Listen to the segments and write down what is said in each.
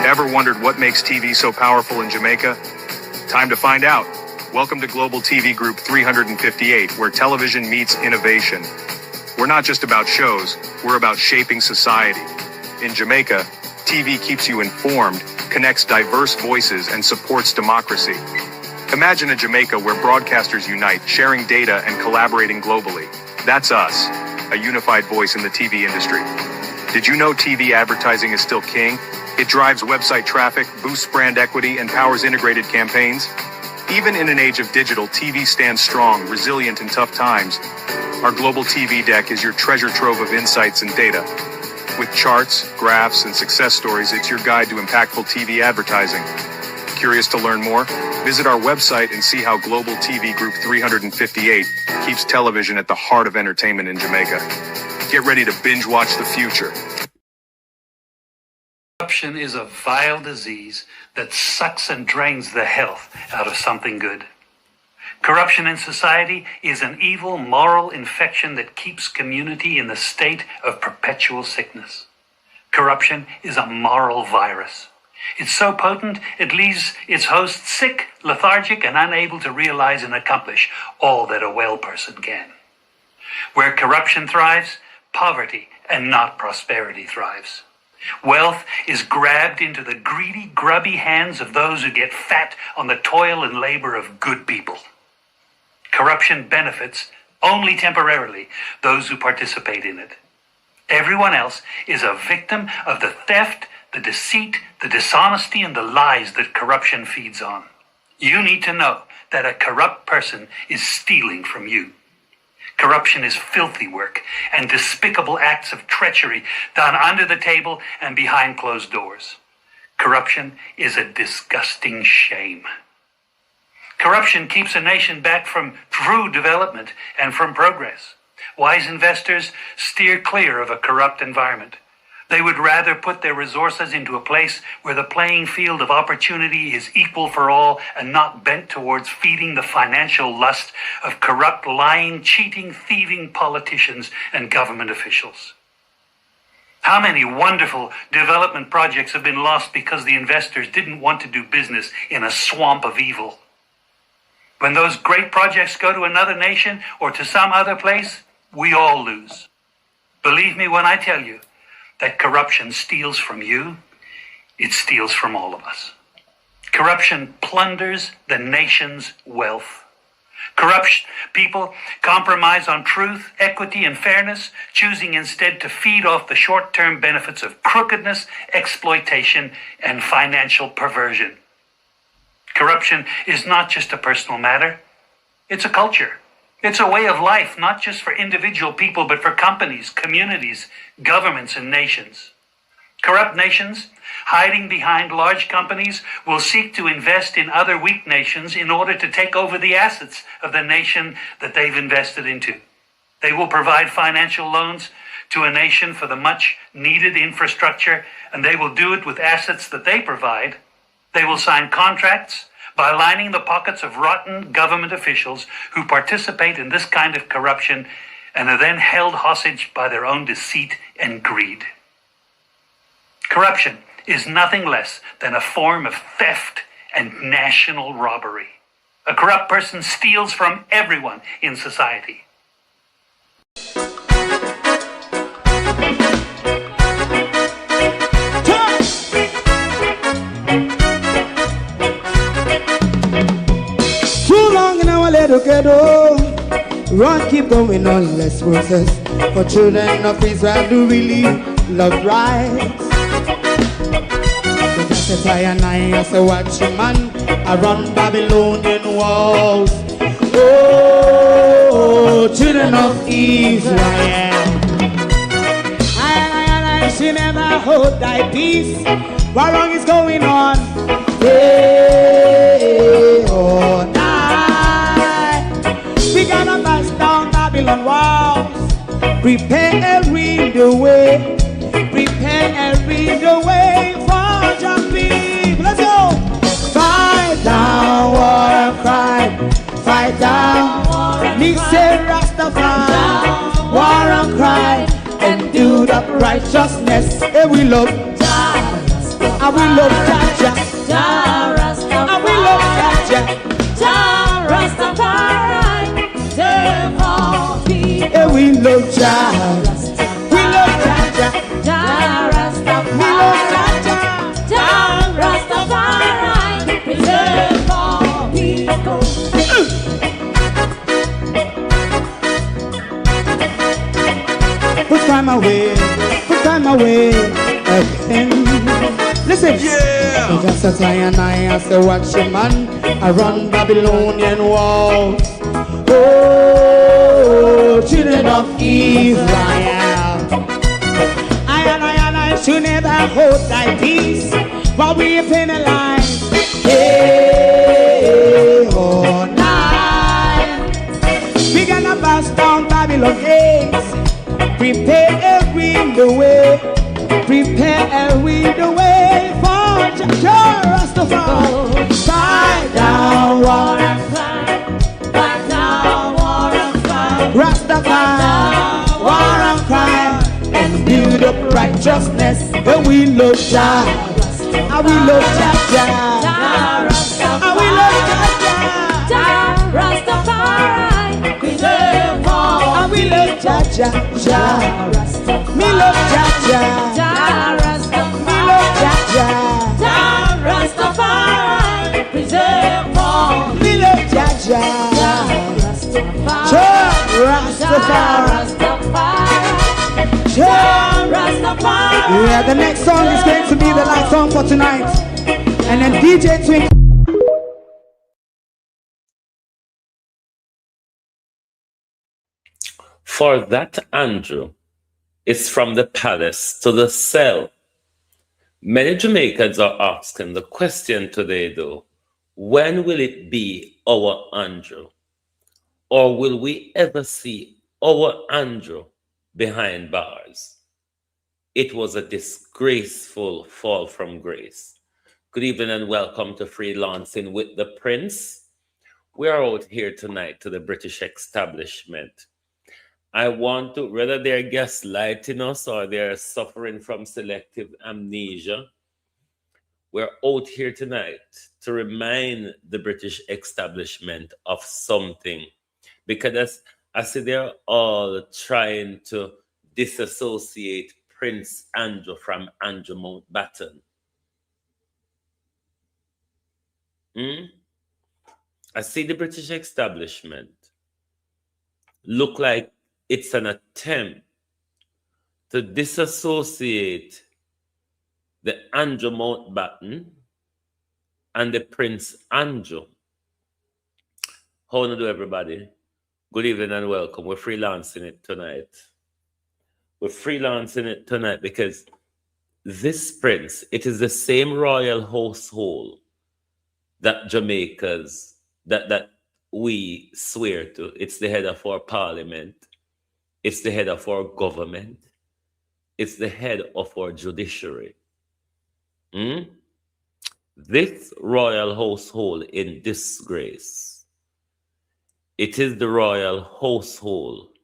Ever wondered what makes TV so powerful in Jamaica? Time to find out. Welcome to Global TV Group 358, where television meets innovation. We're not just about shows, we're about shaping society. In Jamaica, TV keeps you informed, connects diverse voices, and supports democracy. Imagine a Jamaica where broadcasters unite, sharing data and collaborating globally. That's us, a unified voice in the TV industry. Did you know TV advertising is still king? It drives website traffic, boosts brand equity, and powers integrated campaigns. Even in an age of digital, TV stands strong, resilient in tough times. Our global TV deck is your treasure trove of insights and data. With charts, graphs, and success stories, it's your guide to impactful TV advertising. Curious to learn more? Visit our website and see how Global TV Group 358 keeps television at the heart of entertainment in Jamaica. Get ready to binge watch the future. Corruption is a vile disease that sucks and drains the health out of something good. Corruption in society is an evil moral infection that keeps community in the state of perpetual sickness. Corruption is a moral virus. It's so potent, it leaves its host sick, lethargic, and unable to realize and accomplish all that a well person can. Where corruption thrives, poverty and not prosperity thrives. Wealth is grabbed into the greedy, grubby hands of those who get fat on the toil and labor of good people. Corruption benefits, only temporarily, those who participate in it. Everyone else is a victim of the theft, the deceit, the dishonesty, and the lies that corruption feeds on. You need to know that a corrupt person is stealing from you. Corruption is filthy work and despicable acts of treachery done under the table and behind closed doors. Corruption is a disgusting shame. Corruption keeps a nation back from true development and from progress. Wise investors steer clear of a corrupt environment. They would rather put their resources into a place where the playing field of opportunity is equal for all and not bent towards feeding the financial lust of corrupt, lying, cheating, thieving politicians and government officials. How many wonderful development projects have been lost because the investors didn't want to do business in a swamp of evil? When those great projects go to another nation or to some other place, we all lose. Believe me when I tell you that corruption steals from you, it steals from all of us. Corruption plunders the nation's wealth. Corrupt people compromise on truth, equity, and fairness, choosing instead to feed off the short-term benefits of crookedness, exploitation, and financial perversion. Corruption is not just a personal matter, it's a culture. It's a way of life, not just for individual people, but for companies, communities, governments, and nations. Corrupt nations, hiding behind large companies, will seek to invest in other weak nations in order to take over the assets of the nation that they've invested into. They will provide financial loans to a nation for the much-needed infrastructure, and they will do it with assets that they provide. They will sign contracts by lining the pockets of rotten government officials who participate in this kind of corruption and are then held hostage by their own deceit and greed. Corruption is nothing less than a form of theft and national robbery. A corrupt person steals from everyone in society. Ghetto, run, keep going on, let's process. For children of Israel do really love rights. So just say and I say watch a man around Babylonian walls. Oh, children of Israel, I she never hold thy peace. What wrong is going on? Hey, oh, we gotta bust down Babylon walls. Prepare and read the way. Prepare and read the way for your people. Let's go. Fight down war crime. Fight down. Me say Rastafari. War and crime. And do that righteousness. Hey, we love And we love Jaja, Jah Rastafari. And we love Jaja, Jah Rastafari. Save all people. And we love Jah. We love Jaja, Jah Rastafari. We love Jaja, Jah Rastafari. Preserve all people. Put time away, put time away again. Listen, yeah. Just as I say, watch your man, I run Babylonian walls. Oh, children of Israel. I should never hold thy peace while we are penalized. Hey, oh, night. We gonna bust down Babylon gates. Prepare the way, prepare the way for Jah Rastafari. Fight down war and cry, fight down war and cry, Rastafari, war and cry, and build up righteousness. And we love Jah, and we love Jah, Jah Rastafari, and we love Jah Rastafari. Preserve all, and we love Jah, Jah Rastafari. Me love Jaja, Jah Rastafari. Me love Jaja, Jah Rastafari. Preserve all. Me love Jaja, Jah Rastafari. Jah Rastafari. Jah Rastafari. Yeah, the next song is going to be the last song for tonight. And then DJ Twink. For that, Andrew, it's from the palace to the cell. Many Jamaicans are asking the question today, though, when will it be our Andrew? Or will we ever see our Andrew behind bars? It was a disgraceful fall from grace. Good evening and welcome to Freelancing with the Prince. We are out here tonight to the British establishment. I want to, whether they're gaslighting us or they're suffering from selective amnesia, we're out here tonight to remind the British establishment of something. Because I see they're all trying to disassociate Prince Andrew from Andrew Mountbatten. I see the British establishment look like it's an attempt to disassociate the Andrew Mountbatten and the Prince Andrew. How do everybody? Good evening and welcome. We're freelancing it tonight. We're freelancing it tonight because this prince, it is the same royal household that Jamaicans, that we swear to. It's the head of our parliament. It's the head of our government. It's the head of our judiciary. This royal household in disgrace. It is the royal household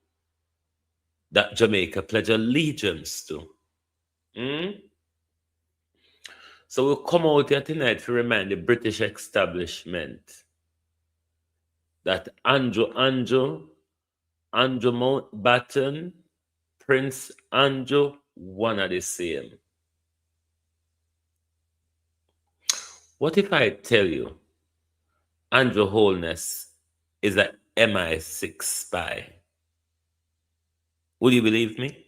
that Jamaica pledge allegiance to. So we'll come out here tonight to remind the British establishment that Andrew Mountbatten, Prince Andrew, one are the same. What if I tell you Andrew Holness is an MI6 spy? Would you believe me?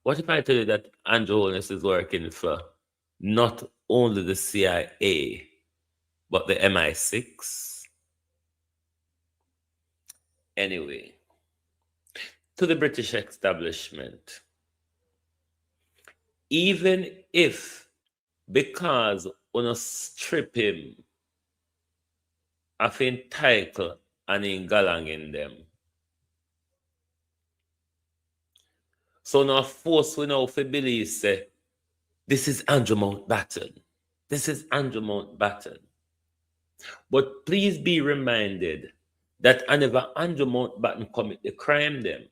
What if I tell you that Andrew Holness is working for not only the CIA, but the MI6? Anyway, to the British establishment, even if, because on strip him of in title and in galang in them, so now force we now for believe say, this is Andrew Mountbatten. This is Andrew Mountbatten. But please be reminded that whenever Andrew Mountbatten commit the crime them,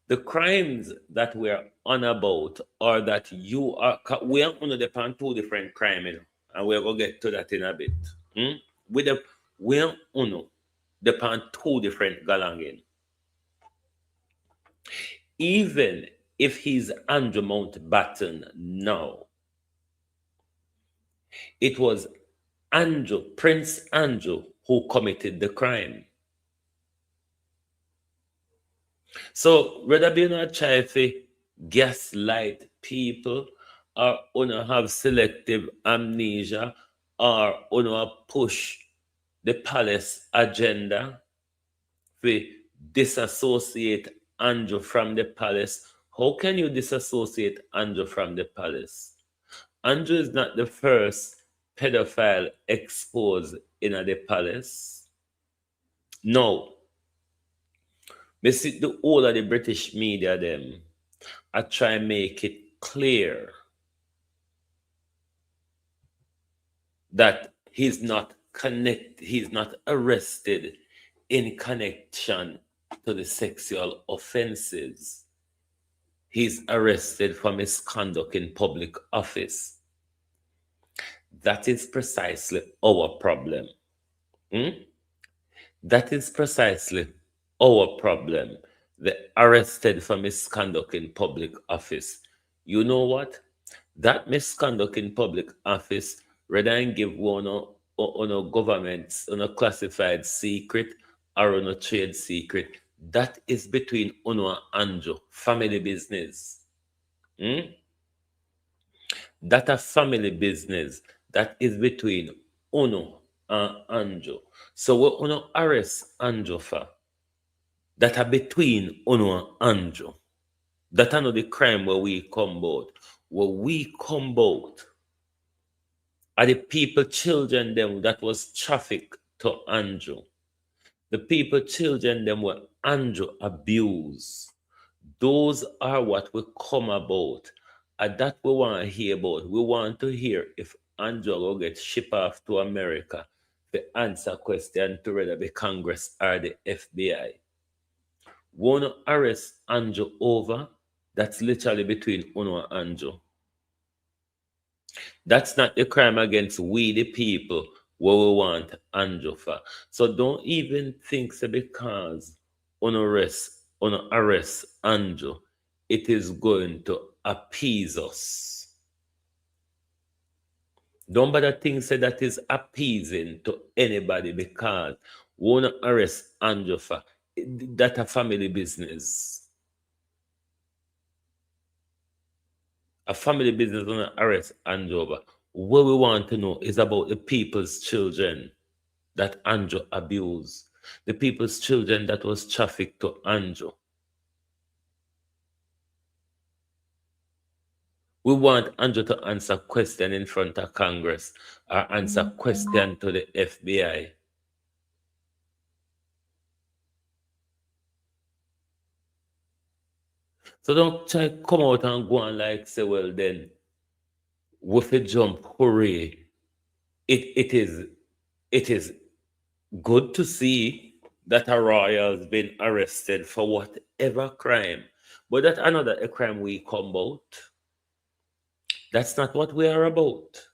The crimes that we're on about or that you are, we are on the two different crimes, you know, and we're going to get to that in a bit. With the, we're on the two different galangin. Even if he's Andrew Mountbatten now, it was Andrew, Prince Andrew, who committed the crime. So whether be not try to gaslight people or have selective amnesia or push the palace agenda to disassociate Andrew from the palace. How can you disassociate Andrew from the palace? Andrew is not the first pedophile exposed in the palace. No. We see the whole of the British media them I try and make it clear that he's not arrested in connection to the sexual offenses. He's arrested for misconduct in public office. That is precisely our problem. That is precisely our problem. The arrested for misconduct in public office. You know what? That misconduct in public office, rather than give one on a government, on a classified secret or on a trade secret, that is between Uno and Andrew, family business. That a family business that is between Uno and Andrew. So we Uno arrest Andrew for that are between Uno and Andrew. That are not the crime where we come about. Where we come about are the people, children them that was trafficked to Andrew. The people, children them were Andrew abused. Those are what we come about. And that we want to hear about. We want to hear if Andrew will get shipped off to America to answer question to whether the Congress or the FBI. Want to arrest Andrew over? That's literally between Uno and Andrew. That's not the crime against we the people what we want Andrew for. So don't even think so because Uno arrest Andrew, it is going to appease us. Don't bother think say that is appeasing to anybody because we want to arrest Andrew for that a family business. A family business on an arrest Andrew over. What we want to know is about the people's children that Andrew abused. The people's children that was trafficked to Andrew. We want Andrew to answer question in front of Congress or answer question to the FBI. So don't try to come out and go and like say, well then, with a jump, hooray. It is good to see that a royal has been arrested for whatever crime. But that's another crime we come about. That's not what we are about.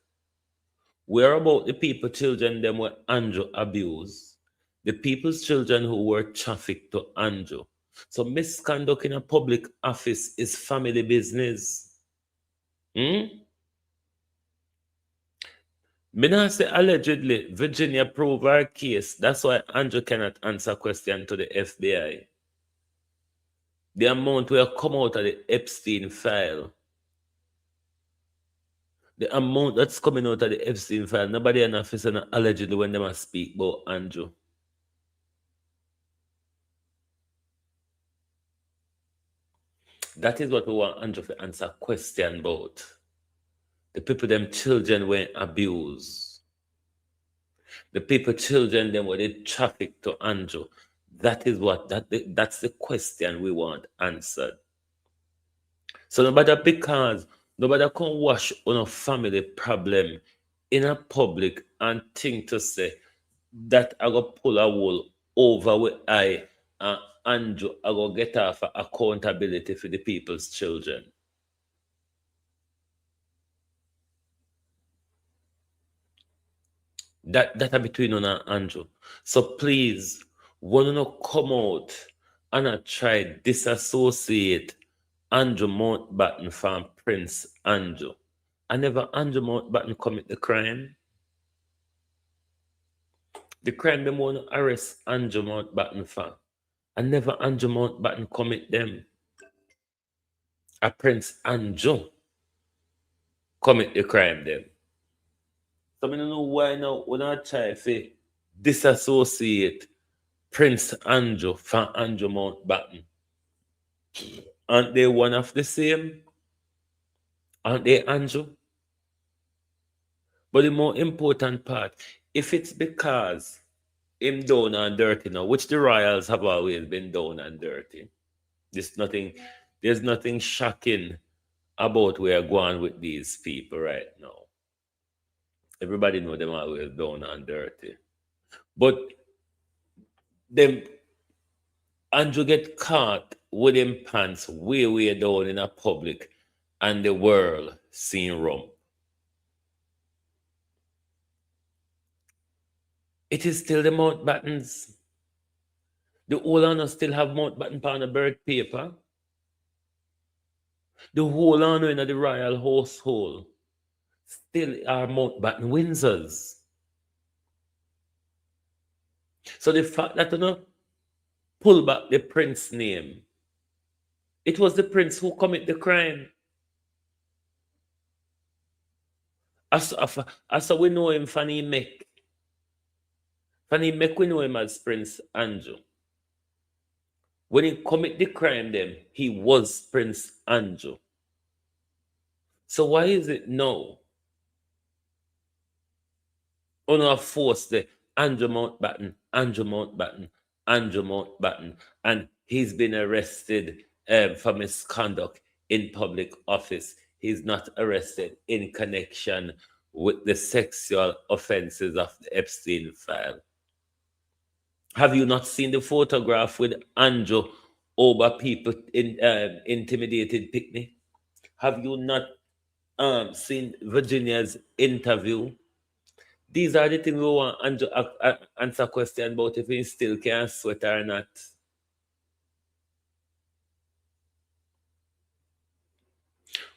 We are about the people, children, them were Andrew abused. The people's children who were trafficked to Andrew. So misconduct in a public office is family business. Me not say allegedly Virginia prove her case. That's why Andrew cannot answer question to the FBI. The amount will come out of the Epstein file. The amount that's coming out of the Epstein file, nobody in office and allegedly when they must speak about Andrew. That is what we want Andrew to answer question about. The people, them children were abused. The people, children, them were they trafficked to Andrew. That is what that's the question we want answered. So nobody because nobody can wash on a family problem in a public and think to say that I go pull a wool over with I Andrew I go get off accountability for the people's children. That are between on and Andrew. So please, when you come out and I try disassociate Andrew Mountbatten from Prince Andrew. I never Andrew Mountbatten commit the crime. The crime them want to arrest Andrew Mountbatten for. I never Andrew Mountbatten commit them. A Prince Andrew commit the crime them. So I don't know why now when I try to disassociate Prince Andrew from Andrew Mountbatten. Aren't they one of the same? Aren't they Andrew? But the more important part, if it's because him down and dirty now, which the royals have always been down and dirty, there's nothing shocking about where going with these people right now. Everybody know them always down and dirty. But them Andrew get caught with him pants way down in a public and the world seeing rump. It is still the Mountbattens. The whole honor still have Mountbatten on the birth paper. The whole honor in the royal household still are Mountbatten Windsors. So the fact that you know, pull back the prince name, it was the prince who commit the crime. As we know him, Fanny Mek. Fanny Mek, we know him as Prince Andrew. When he commit the crime, then he was Prince Andrew. So why is it now? On force the Andrew Mountbatten, and he's been arrested for misconduct in public office. He's not arrested in connection with the sexual offenses of the Epstein file. Have you not seen the photograph with Andrew over people in intimidated picnic? Have you not seen Virginia's interview? These are the things we want Andrew answer question about if he still can sweat or not.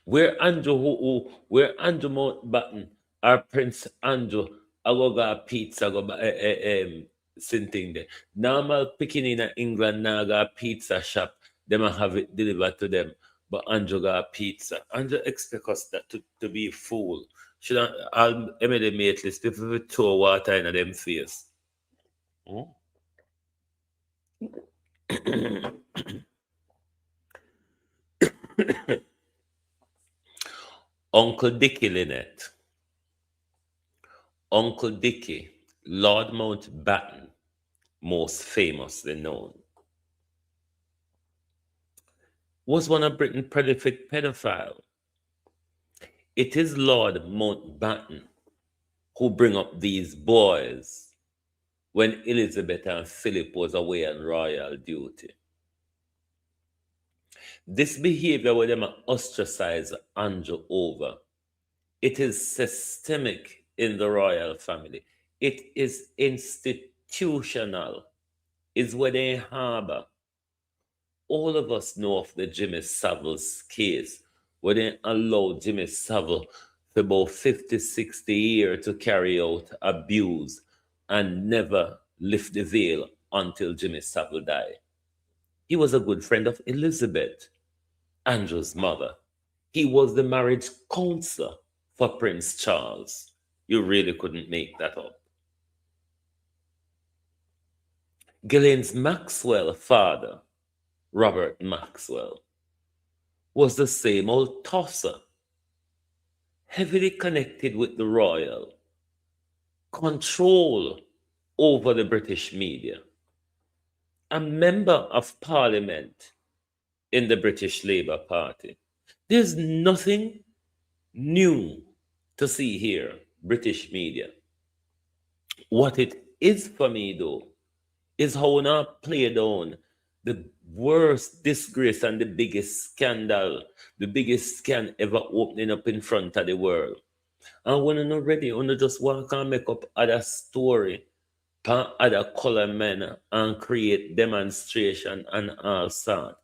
Where Andrew Mountbatten or Prince Andrew I go got pizza go something there. Normal picking in England now got pizza shop, them have it delivered to them. But Andrew got pizza. Andrew expect us that to be fool. Should I'll mate list people with throw water in them face. Uncle Dickie Lynette. Uncle Dickie, Lord Mountbatten, most famously known, was one of Britain's prolific pedophile. It is Lord Mountbatten who bring up these boys when Elizabeth and Philip was away on royal duty. This behavior where them ostracize Andrew over, it is systemic in the royal family. It is institutional. It's where they harbor. All of us know of the Jimmy Savile's case, where they allowed Jimmy Savile for about 50, 60 years to carry out abuse and never lift the veil until Jimmy Savile died. He was a good friend of Elizabeth, Andrew's mother. He was the marriage counselor for Prince Charles. You really couldn't make that up. Ghislaine's Maxwell father, Robert Maxwell, was the same old tosser, heavily connected with the royal, control over the British media, a member of parliament in the British Labour Party. There's nothing new to see here, British media. What it is for me, though, is how now play down the worst disgrace and the biggest scandal, the biggest scan ever opening up in front of the world. And when you're not ready, you just want to make up other story, pan other color men and create demonstration and all sort.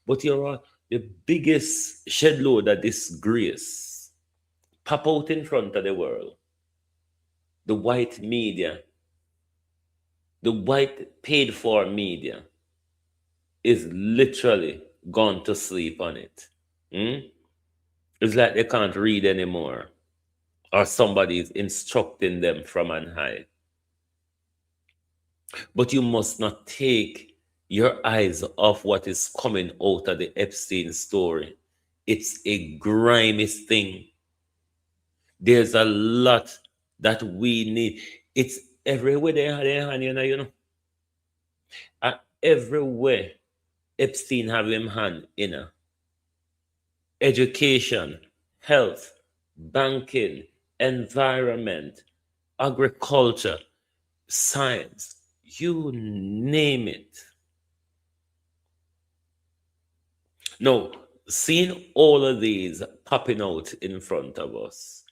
But you're the biggest shed load of disgrace pop out in front of the world. The white media, the white paid for media is literally gone to sleep on it. Hmm? It's like they can't read anymore, or somebody is instructing them from on high. But you must not take your eyes off what is coming out of the Epstein story. It's a grimy thing. There's a lot that we need. It's everywhere they have their hand, you know. Everywhere Epstein have him hand in education, health, banking, environment, agriculture, science, you name it. Now, seeing all of these popping out in front of us,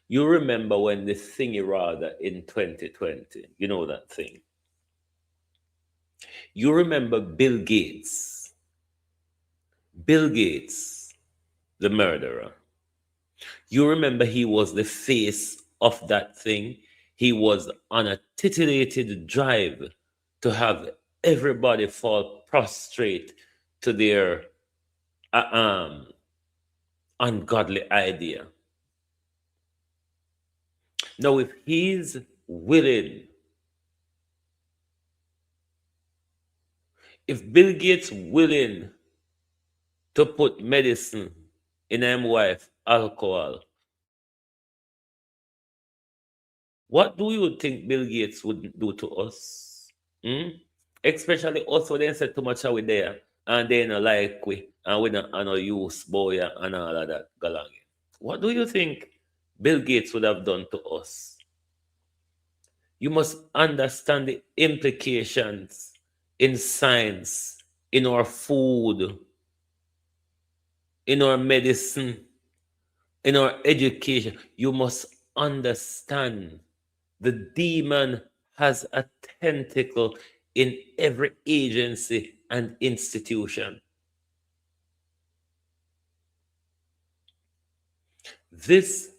you remember when the thingy rather in 2020, you know that thing. You remember Bill Gates, the murderer. You remember he was the face of that thing. He was on a titillated drive to have everybody fall prostrate to their ungodly idea. Now, if he's willing, if Bill Gates willing to put medicine in him wife alcohol, what do you think Bill Gates would do to us? Hmm? Especially us when they say too much are we there and they not like we and we not no use boy and all of that galang. What do you think Bill Gates would have done to us? You must understand the implications in science, in our food, in our medicine, in our education. You must understand the demon has a tentacle in every agency and institution. This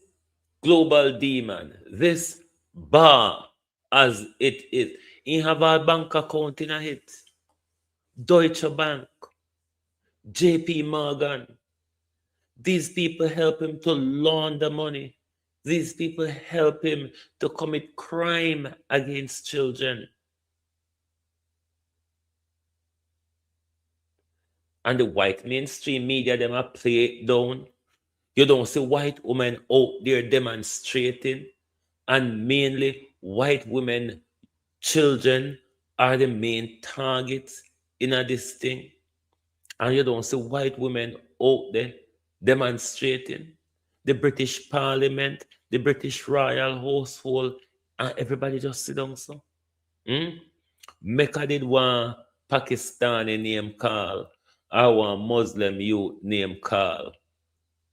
global demon, this bar as it is, he have a bank account in it. Deutsche Bank, JP Morgan. These people help him to launder money. These people help him to commit crime against children. And the white mainstream media, them are play it down. You don't see white women out there demonstrating, and mainly white women, children are the main targets in this thing. And you don't see white women out there demonstrating. The British Parliament, the British Royal Household, and everybody just sit down so. Mecca did one Pakistani name call, or one Muslim youth name call.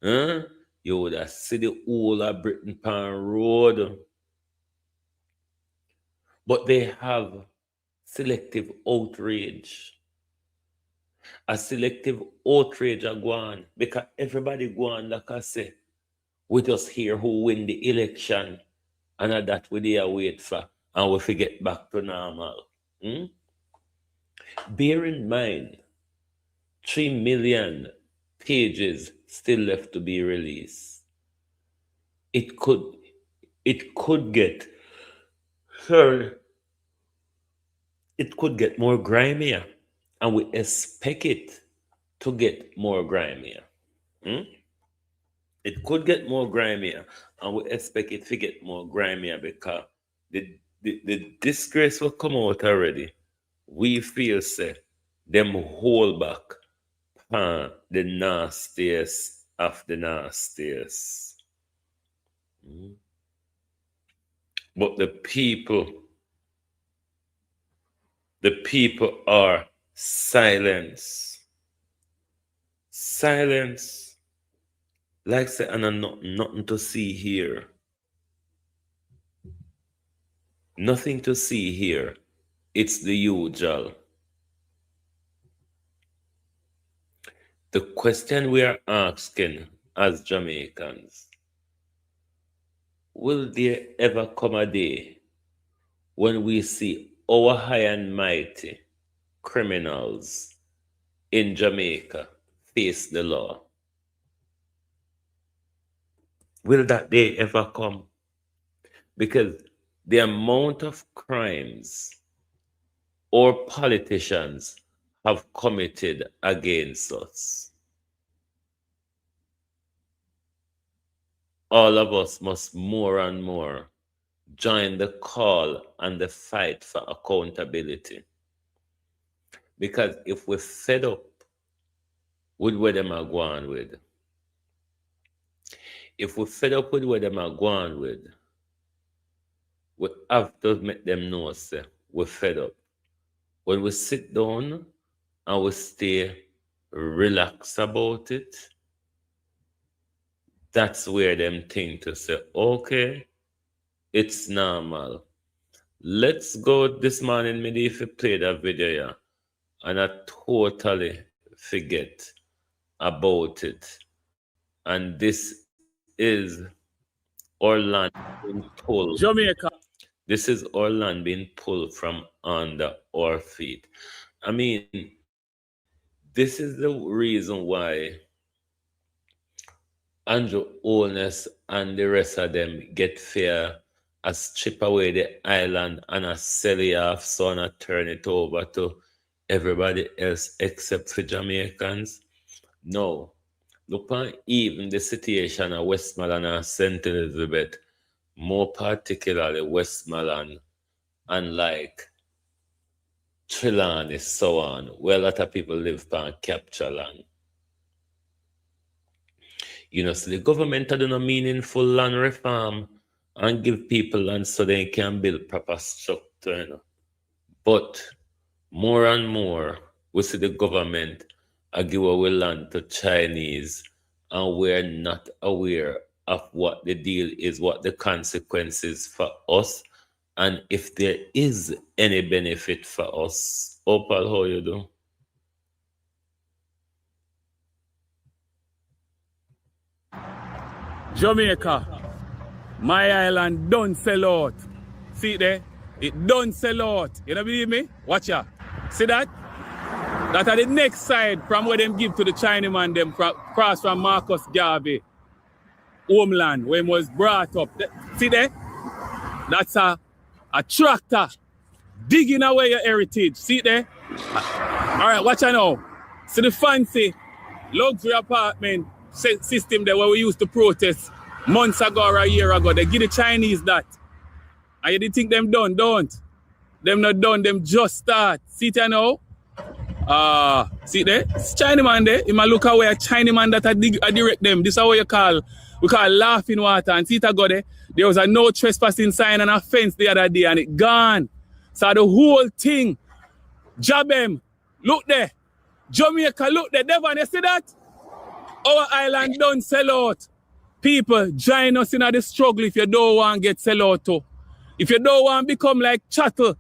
You would have see the whole of Britain pan road. But they have selective outrage. A selective outrage are going because everybody going, like I say, we just hear who win the election and that we there wait for and we forget back to normal. Bear in mind, 3 million pages still left to be released. It could get it could get more grimier, and we expect it to get more grimier. It could get more grimier, and we expect it to get more grimier because the disgrace will come out already. We feel say them hold back the nastiest of the nastiest. But the people are Silence. Silence. Like say, and nothing to see here. Nothing to see here. It's the usual. The question we are asking as Jamaicans, will there ever come a day when we see our high and mighty criminals in Jamaica face the law? Will that day ever come? Because the amount of crimes our politicians have committed against us, all of us must more and more join the call and the fight for accountability. Because if we're fed up with what them are going with, if we're fed up with what them are going with, we have to make them know, say, we're fed up. When we sit down and we stay relaxed about it, that's where them think to say, okay, it's normal. Let's go this morning, maybe if you play that video, yeah, and I totally forget about it. And this is our land being pulled. Jamaica. This is our land being pulled from under our feet. I mean, this is the reason why Andrew Holness and the rest of them get fair as chip away the island and a sell it off, so and turn it over to everybody else except for Jamaicans. No. Look on even the situation of Westmoreland and St. Elizabeth, more particularly Westmoreland and like Trelawny, so on, where a lot of people live on capture land. You know, so the government are doing a meaningful land reform and give people land so they can build proper structure, you know. But more and more, we see the government give away land to Chinese, and we're not aware of what the deal is, what the consequences for us, and if there is any benefit for us. Opal, how you do? Jamaica, my island don't sell out. See there? It don't sell out. You don't believe me? Watch out. See that? That are the next side from where them give to the Chinaman, them cross from Marcus Garvey homeland, where he was brought up. See there? That's a tractor digging away your heritage. See there? All right, watch out now. See the fancy luxury apartment system there where we used to protest months ago or a year ago. They give the Chinese that. And you didn't think them done? Don't. Them not done, them just start. See there now? See there? It's Chinaman there. You might look away a Chinaman that I direct them. This is what we call laughing water. And see it go there? There was a no trespassing sign and a fence the other day and it gone. So the whole thing, jab them. Look there. Jamaica, look there. Devon, you see that? Our island don't sell out. People, join us in the struggle if you don't want to get sell out too. If you don't want to become like chattel,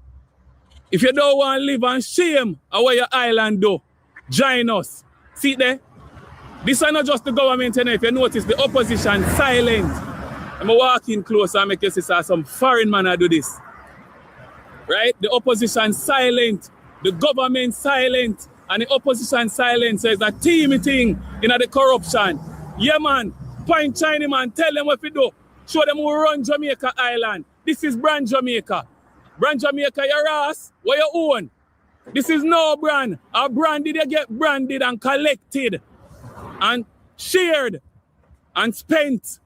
if you don't want to live on shame of what your island do, join us. See there? This is not just the government, you know, if you notice the opposition silent. I'm walking close and make you see some foreign man do this. Right? The opposition silent, the government silent, and the opposition silent says a teamy thing in the corruption. Yeah, man. Point Chinaman, tell them what we do. Show them who run Jamaica Island. This is brand Jamaica. Brand Jamaica, your ass, what you own. This is no brand. A brand did you get branded and collected and shared and spent.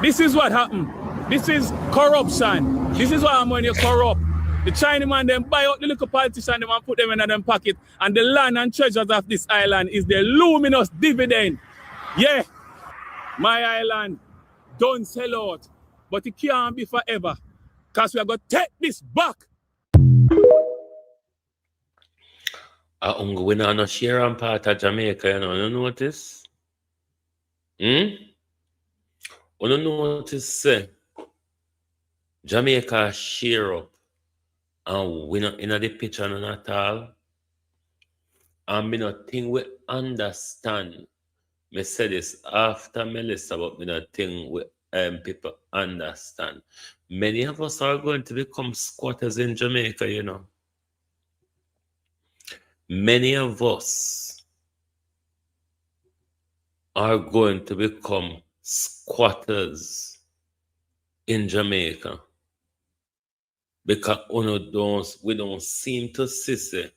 This is what happened. This is corruption. This is what happens when you corrupt. The Chinaman then buy out the little politician them and put them in their pocket, and the land and treasures of this island is the luminous dividend. Yeah, my island don't sell out, but it can't be forever, because we are going to take this back. We not share on part of Jamaica, you notice? You notice, Jamaica share up, and we not in the picture none at all. And me not think we understand. Me say this after Melissa, but me not think we people understand. Many of us are going to become squatters in Jamaica, Many of us are going to become squatters in Jamaica because we don't seem to see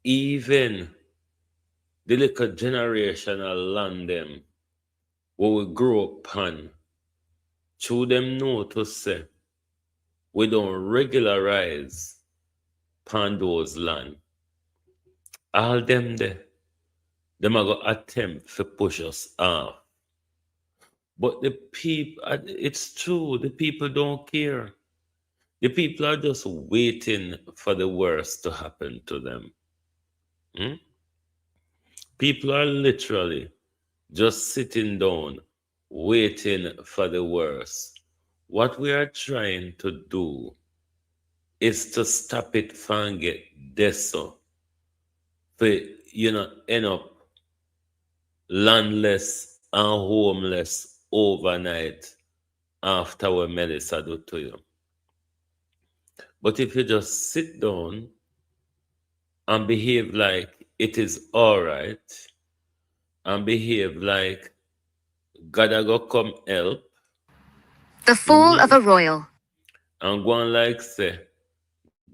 even the little generational land them where we grow up on, through them know to say we don't regularize Pando's land. All them there, them are going to attempt to push us off. But the people, it's true, the people don't care. The people are just waiting for the worst to happen to them. People are literally just sitting down, waiting for the worst. What we are trying to do is to stop it from get deso. For end up landless and homeless overnight after what Melissa do to you. But if you just sit down and behave like it is all right, and behave like God a go come help. The Fall of a Royal. And go on like say,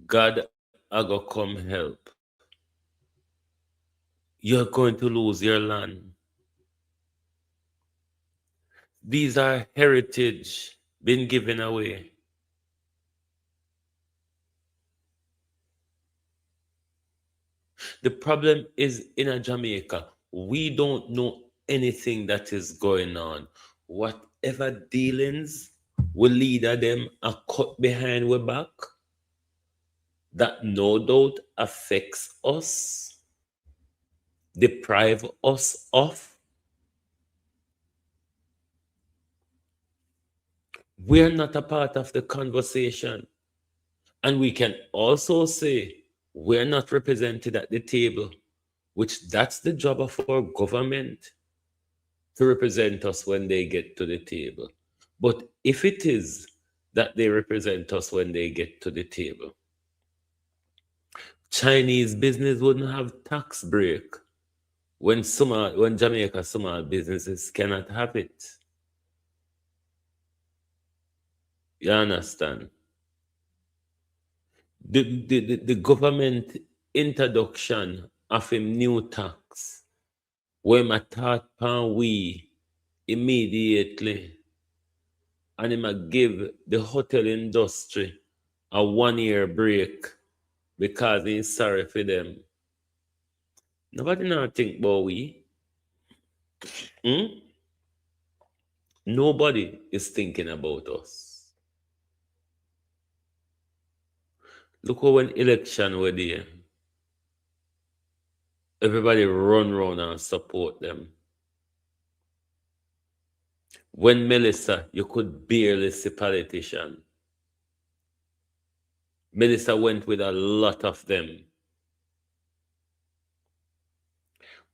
God a go come help. You're going to lose your land. These are heritage been given away. The problem is in a Jamaica, we don't know anything that is going on. Whatever dealings we leader them are cut behind our back, that no doubt affects us, deprive us of. We're not a part of the conversation. And we can also say we're not represented at the table, which that's the job of our government, to represent us when they get to the table. But if it is that they represent us when they get to the table, Chinese business wouldn't have tax break when Jamaica small businesses cannot have it. You understand? The government introduction of a new tax, when I thought pan we immediately, and him a give the hotel industry a 1 year break because he's sorry for them. Nobody now think about we. Nobody is thinking about us. Look how when election were there, everybody run round and support them. When Melissa, you could barely see politician. Melissa went with a lot of them.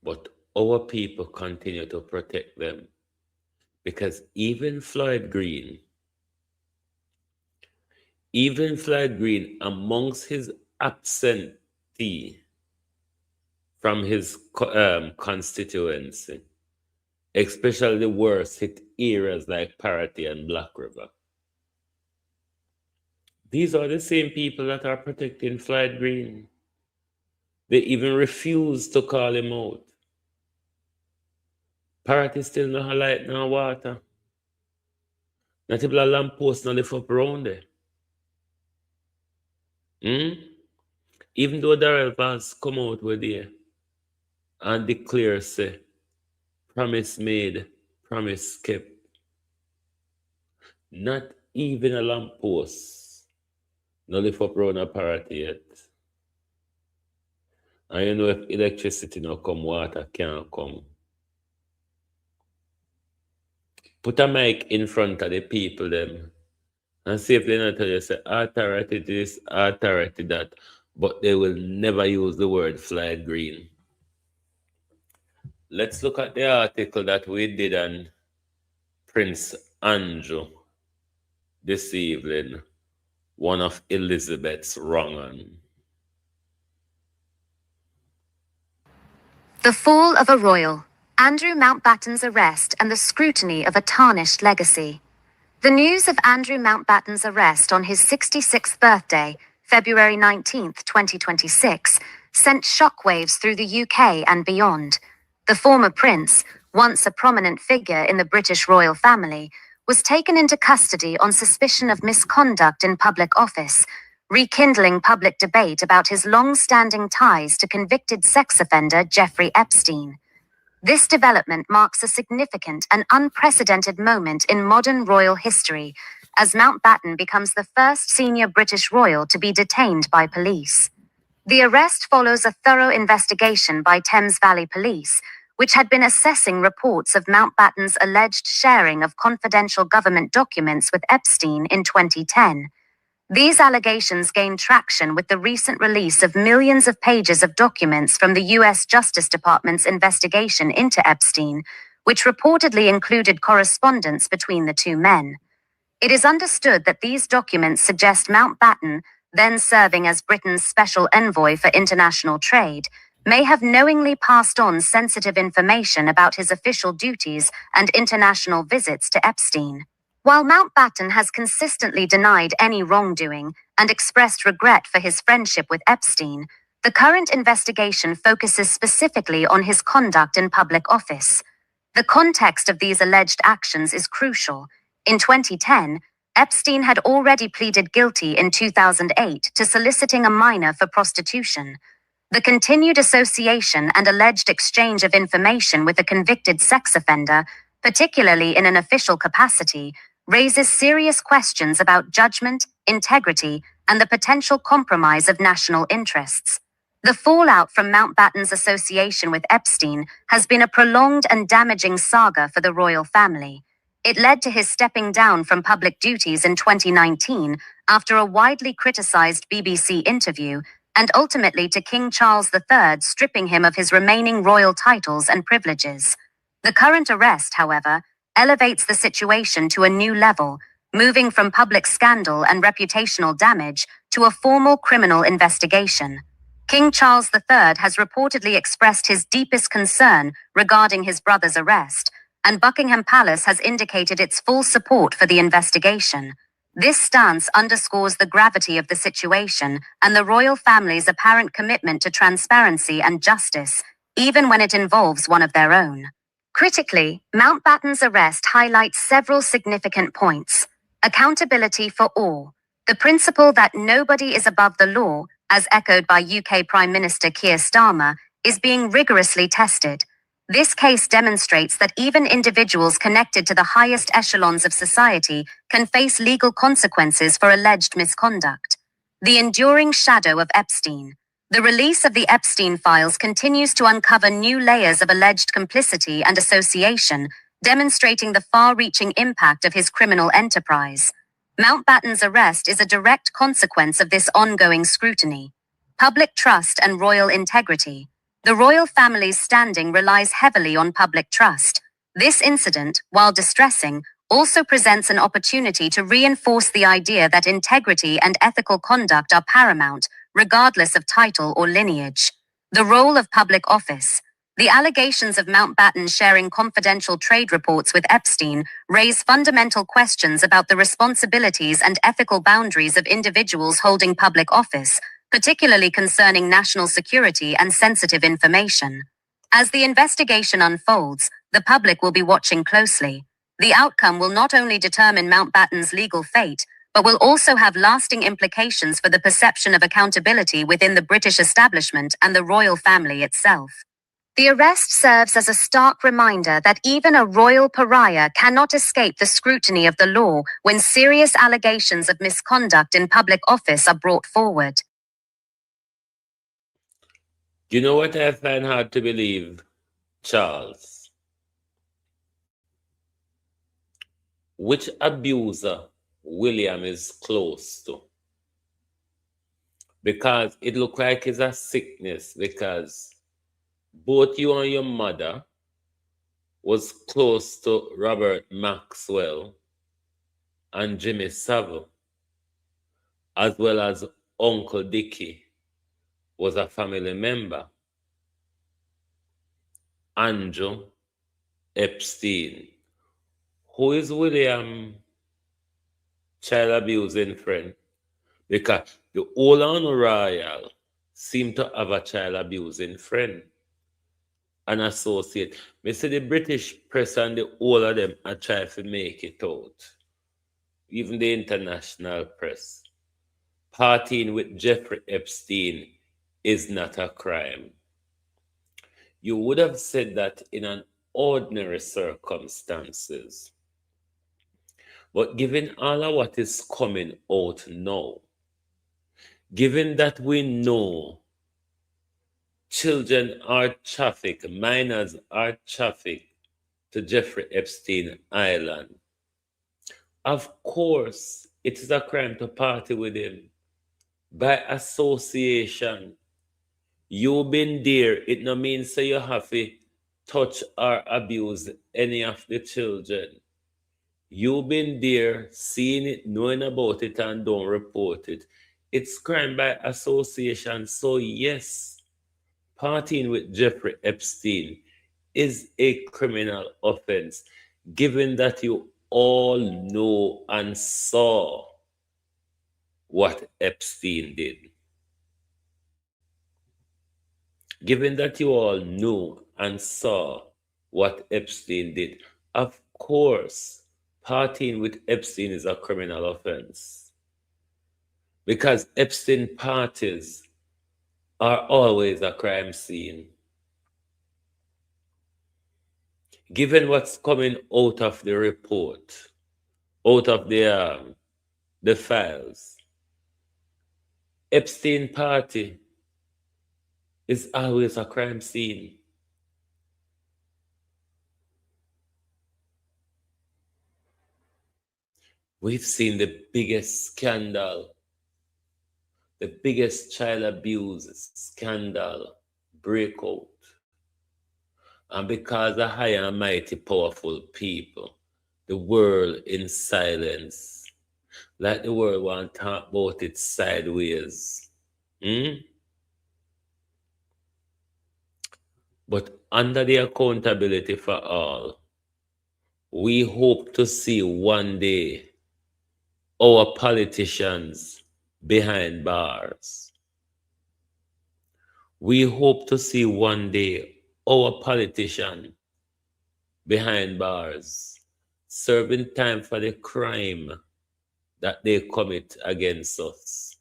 But our people continue to protect them. Because even Floyd Green, amongst his absentee from his constituency, especially the worst hit areas like Paraty and Black River, these are the same people that are protecting Floyd Green. They even refuse to call him out. Paraty still no light, no water. Not even a lamppost no lift up around there. Even though Darrell Vaz come out with there and declare, say, promise made, promise kept. Not even a lamppost no lift up around a Paraty yet. And you know, if electricity no come, water can't come. Put a mic in front of the people them and see if they not tell you say authority this, authority that, but they will never use the word flag green. Let's look at the article that we did on Prince Andrew this evening, one of Elizabeth's wrong on. The fall of a royal, Andrew Mountbatten's arrest and the scrutiny of a tarnished legacy. The news of Andrew Mountbatten's arrest on his 66th birthday, February 19, 2026, sent shockwaves through the UK and beyond. The former prince, once a prominent figure in the British royal family, was taken into custody on suspicion of misconduct in public office, rekindling public debate about his long-standing ties to convicted sex offender Jeffrey Epstein. This development marks a significant and unprecedented moment in modern royal history, as Mountbatten becomes the first senior British royal to be detained by police. The arrest follows a thorough investigation by Thames Valley Police, which had been assessing reports of Mountbatten's alleged sharing of confidential government documents with Epstein in 2010. These allegations gained traction with the recent release of millions of pages of documents from the U.S. Justice Department's investigation into Epstein, which reportedly included correspondence between the two men. It is understood that these documents suggest Mountbatten, then serving as Britain's special envoy for international trade, may have knowingly passed on sensitive information about his official duties and international visits to Epstein. While Mountbatten has consistently denied any wrongdoing and expressed regret for his friendship with Epstein, the current investigation focuses specifically on his conduct in public office. The context of these alleged actions is crucial. In 2010, Epstein had already pleaded guilty in 2008 to soliciting a minor for prostitution. The continued association and alleged exchange of information with a convicted sex offender, particularly in an official capacity, raises serious questions about judgment, integrity, and the potential compromise of national interests. The fallout from Mountbatten's association with Epstein has been a prolonged and damaging saga for the royal family. It led to his stepping down from public duties in 2019 after a widely criticized BBC interview, and ultimately to King Charles III stripping him of his remaining royal titles and privileges. The current arrest, however, elevates the situation to a new level, moving from public scandal and reputational damage to a formal criminal investigation. King Charles III has reportedly expressed his deepest concern regarding his brother's arrest, and Buckingham Palace has indicated its full support for the investigation. This stance underscores the gravity of the situation and the royal family's apparent commitment to transparency and justice, even when it involves one of their own. Critically, Mountbatten's arrest highlights several significant points. Accountability for all. The principle that nobody is above the law, as echoed by UK Prime Minister Keir Starmer, is being rigorously tested. This case demonstrates that even individuals connected to the highest echelons of society can face legal consequences for alleged misconduct. The enduring shadow of Epstein. The release of the Epstein files continues to uncover new layers of alleged complicity and association, demonstrating the far-reaching impact of his criminal enterprise. Mountbatten's arrest is a direct consequence of this ongoing scrutiny. Public trust and royal integrity. The royal family's standing relies heavily on public trust. This incident, while distressing, also presents an opportunity to reinforce the idea that integrity and ethical conduct are paramount, regardless of title or lineage. The role of public office. The allegations of Mountbatten sharing confidential trade reports with Epstein raise fundamental questions about the responsibilities and ethical boundaries of individuals holding public office, particularly concerning national security and sensitive information. As the investigation unfolds, the public will be watching closely. The outcome will not only determine Mountbatten's legal fate, but will also have lasting implications for the perception of accountability within the British establishment and the royal family itself. The arrest serves as a stark reminder that even a royal pariah cannot escape the scrutiny of the law when serious allegations of misconduct in public office are brought forward. You know what I find hard to believe, Charles? Which abuser William is close to? Because it looked like it's a sickness, because both you and your mother was close to Robert Maxwell and Jimmy Savile, as well as Uncle Dickie was a family member. Andrew Epstein. Who is William child abusing friend? Because the whole on royal seem to have a child abusing friend, an associate. Me see the British press and the whole of them are trying to make it out. Even the international press. Partying with Jeffrey Epstein is not a crime. You would have said that in an ordinary circumstances. But given all of what is coming out now, given that we know children are trafficked, minors are trafficked to Jeffrey Epstein Island, of course it is a crime to party with him. By association, you been there, it no means so you have to touch or abuse any of the children. You been there, seeing it, knowing about it, and don't report it. It's crime by association. So yes, partying with Jeffrey Epstein is a criminal offense, given that you all know and saw what Epstein did. Given that you all knew and saw what Epstein did, of course, partying with Epstein is a criminal offense. Because Epstein parties are always a crime scene. Given what's coming out of the report, out of the files, Epstein party is always a crime scene. We've seen the biggest scandal, the biggest child abuse scandal break out. And because of high and mighty powerful people, the world in silence, like the world want to talk about it sideways. But under the accountability for all, we hope to see one day our politicians behind bars. We hope to see one day our politician behind bars serving time for the crime that they commit against us.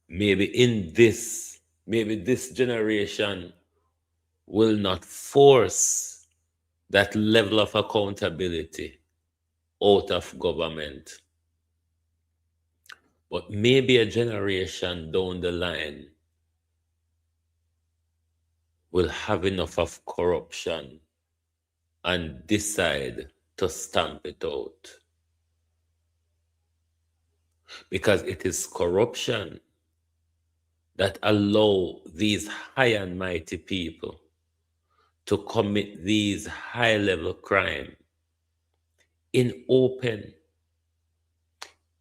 Maybe this generation will not force that level of accountability out of government. But maybe a generation down the line will have enough of corruption and decide to stamp it out. Because it is corruption that allow these high and mighty people to commit these high-level crime in open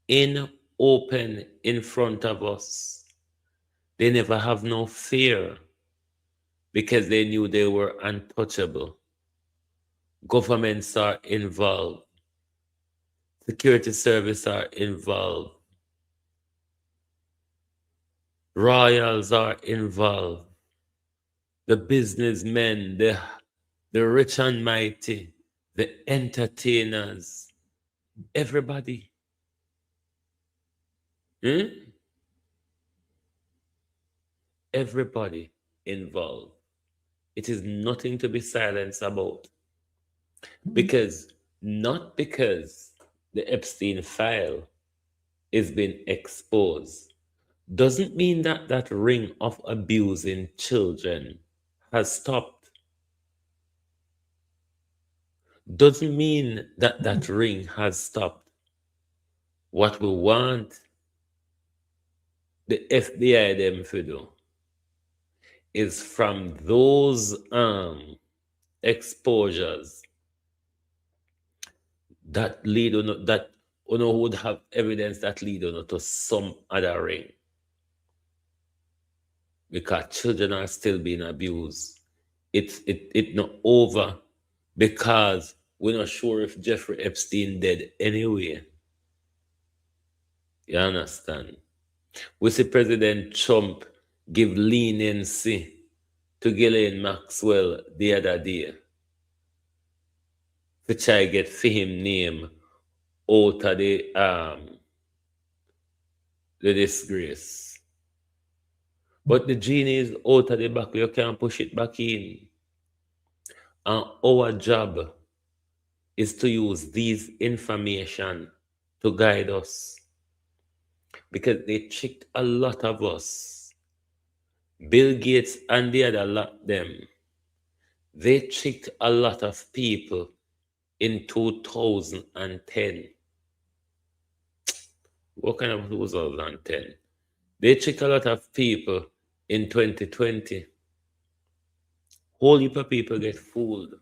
in front of us. They never have no fear because they knew they were untouchable. Governments are involved. Security service are involved. Royals are involved. The businessmen, the rich and mighty, the entertainers, everybody. Everybody involved. It is nothing to be silenced about. Not because the Epstein file is being exposed, doesn't mean that that ring of abusing children has stopped. Doesn't mean that that ring has stopped. What we want the FBI them to do is from those exposures that lead on that would have evidence that lead on to some other ring. Because children are still being abused. It's not over because we're not sure if Jeffrey Epstein dead anyway. You understand? We see President Trump give leniency to Ghislaine Maxwell the other day to try get for him name out of the disgrace. But the genie is out of the back, you can't push it back in. And our job is to use these information to guide us. Because they tricked a lot of us. Bill Gates and the other lot them. They tricked a lot of people in 2010. What kind of 2010? They tricked a lot of people in 2020. Whole heap of people get fooled.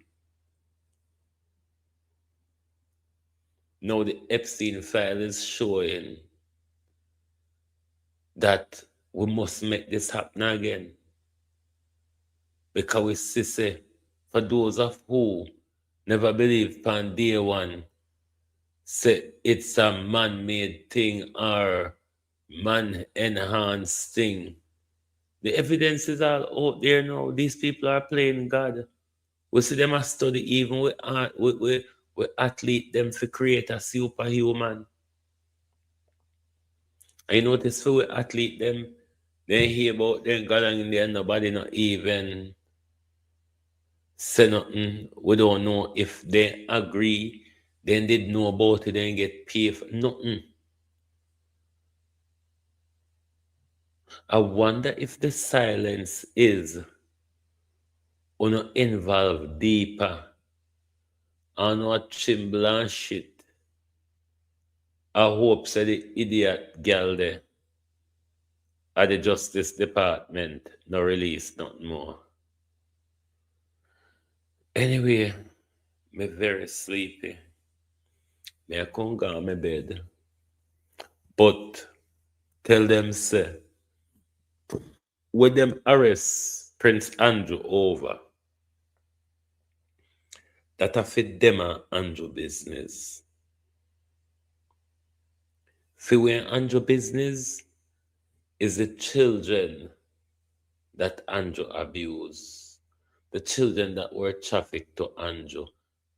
Now the Epstein file is showing that we must make this happen again. Because we see, for those of who never believed on day one, say it's a man-made thing or man-enhanced thing. The evidence is all out there now. These people are playing God. We see them a study even with athlete them to create a superhuman. I notice for we athlete them, they hear about them God in there, nobody not even say nothing. We don't know if they agree. Then they know about it, then get paid for nothing. I wonder if the silence is gonna involve deeper and what chimble and shit. I hope so the idiot girl there at the Justice Department no release nothing more. Anyway, me very sleepy. Me I come go on my bed. But tell them say when them arrest Prince Andrew over, that a fit them and Andrew business. For when Andrew business is the children that Andrew abused, the children that were trafficked to Andrew,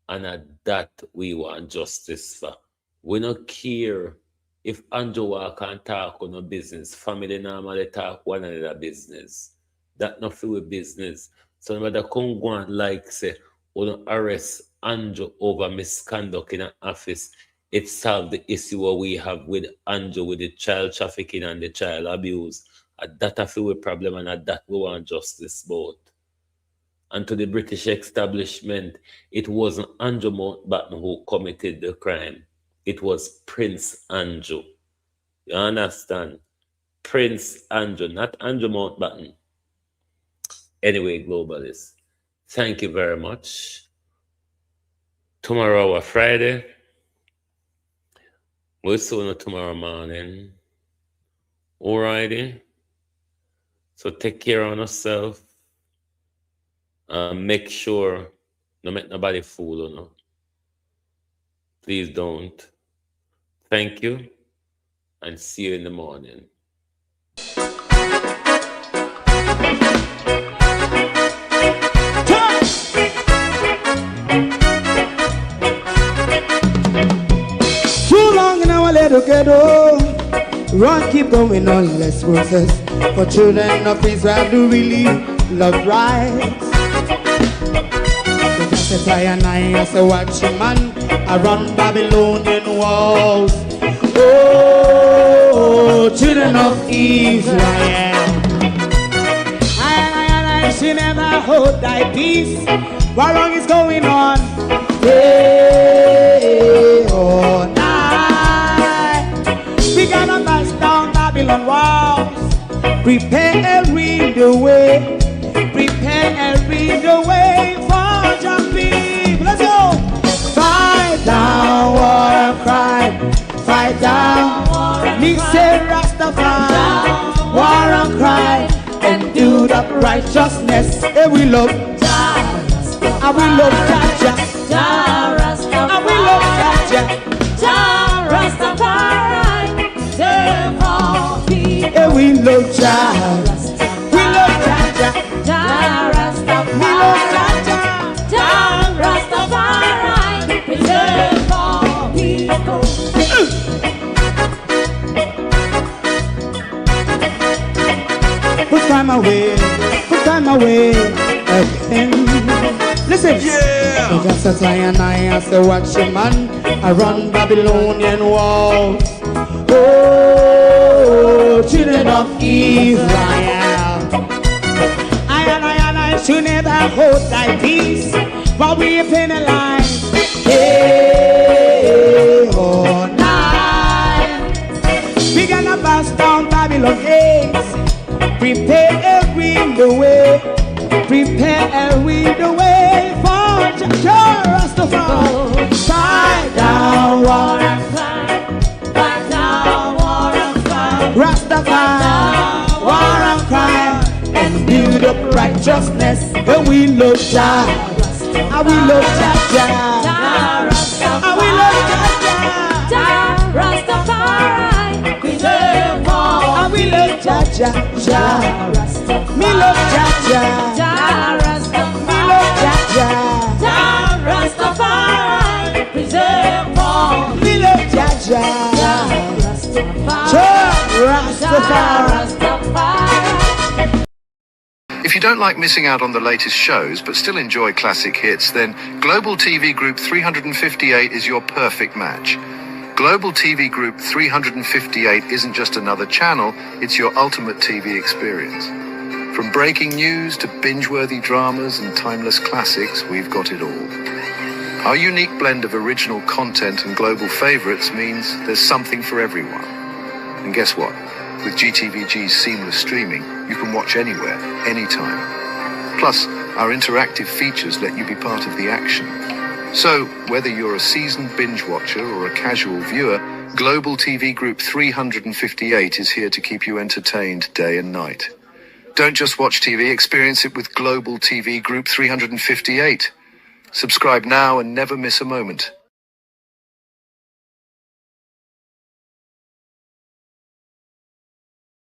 and at that we want justice for. We don't care if Andrew walk and talk on no business. Family normally talk one another business. That not for business. So no matter come go and like say, we don't arrest Andrew over misconduct in an office. It solved the issue what we have with Andrew with the child trafficking and the child abuse. That a few problem and at that we want justice both. And to the British establishment, it wasn't Andrew Mountbatten who committed the crime. It was Prince Andrew. You understand? Prince Andrew, not Andrew Mountbatten. Anyway, globalists, thank you very much. Tomorrow or Friday. We'll see you tomorrow morning. Alrighty. So take care of yourself. Make sure no make nobody fool you. No. Please don't. Thank you. And see you in the morning. Too long in our little ghetto. Run, keep going on, less process. For children of Israel do really love rights. So just a and I as a watching man around Babylonian walls. Oh, children of Israel. I should never hold thy peace. What wrong is going on? Day or night. We gonna bust down Babylon walls. Preparing the way. Preparing the way for your people. Let's go. Fight down, war and crime. Fight down. Me say Rastafari. War and crime. And do the righteousness. And we love Jah. And we love Jah. Jah Rastafari. And we love Jah. Jah Rastafari. Save all people. And we love Jah. We love Jah. Jah Rastafari. We love Jah. Jah Rastafari. Save all people. Put time away again. Listen, yeah. Just as I and I as a watchman, I run Babylonian walls. Oh, children of Israel. I and I should never hold thy peace, but we penalize day or night. We gonna bust down Babylon gates. Preparing the way, preparing the way for Jah Rastafari. Fight down, war and crime. Fight down, war and crime. Rastafari, war and crime. And build up righteousness. And we love Jah. And we love Jah. And we love Jah. Rastafari. We love all. And we love Jah. Jah Rastafari. Me love Jah. Jah Rastafari. Me love Jah. Jah Rastafari. Preserve all. Me love Jah. Jah Rastafari. If you don't like missing out on the latest shows but still enjoy classic hits, then Global TV Group 358 is your perfect match. Global TV Group 358 isn't just another channel, it's your ultimate TV experience. From breaking news to binge-worthy dramas and timeless classics, we've got it all. Our unique blend of original content and global favorites means there's something for everyone. And guess what? With GTVG's seamless streaming, you can watch anywhere, anytime. Plus, our interactive features let you be part of the action. So, whether you're a seasoned binge watcher or a casual viewer, Global TV Group 358 is here to keep you entertained day and night. Don't just watch TV, experience it with Global TV Group 358. Subscribe now and never miss a moment.